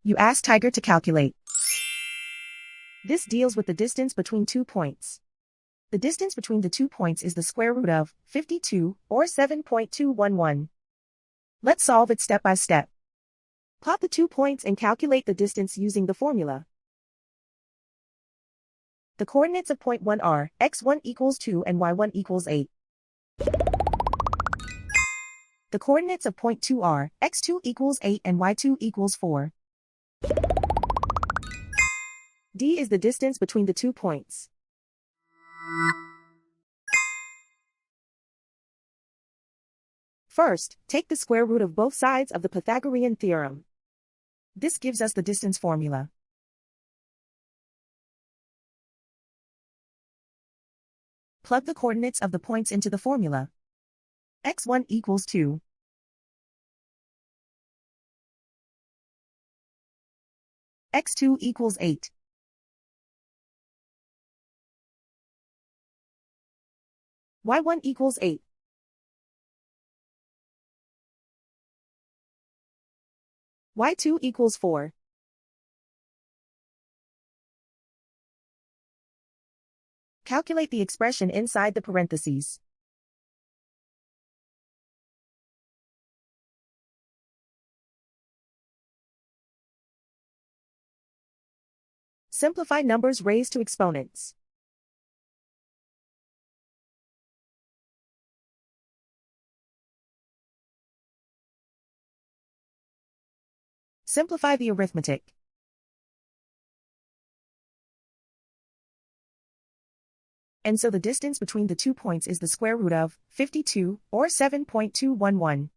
You ask Tiger to calculate. This deals with the distance between 2 points. The distance between the 2 points is the square root of 52, or 7.211. Let's solve it step by step. Plot the 2 points and calculate the distance using the formula. The coordinates of point 1 are x1 equals 2 and y1 equals 8. The coordinates of point 2 are x2 equals 8 and y2 equals 4. D is the distance between the 2 points. First, take the square root of both sides of the Pythagorean theorem. This gives us the distance formula. Plug the coordinates of the points into the formula. x1 equals 2. x2 equals 8. y1 equals 8. y2 equals 4. Calculate the expression inside the parentheses. Simplify numbers raised to exponents. Simplify the arithmetic. And so the distance between the 2 points is the square root of 52, or 7.211.